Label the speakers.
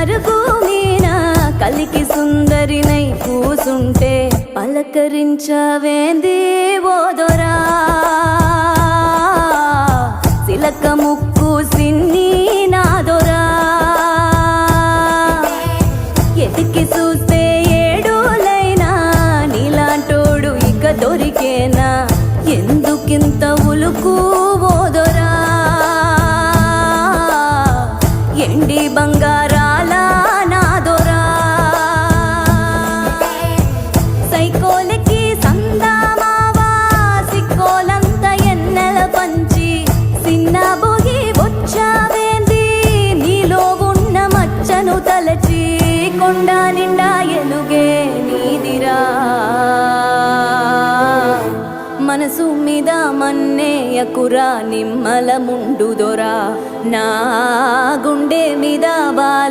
Speaker 1: అరుగు మీన కలికి సుందరినై కూసుంటే పలకరించవేంది ఓదొరా సిలక ముక్కు సిన్ని నాదొరా ఎతికి చూస్తే ఏడులైనా నీలాంటోడు ఇక దొరికేనా ఎందుకింత ఉలుకు ఓదొరా ఎండి బంగారాల నాదొరా సైకోలకి సందామావా సిక్కోలంత ఎన్నెల పంచి సిన్న బొగి వచ్చావేంది నీలో ఉన్న మచ్చను తలచి కొండ నిండా ఎలుగే నీదిరా మనసు మీద మన్నేయకురా నిమ్మల ముండుదొరా నా గుండె మీద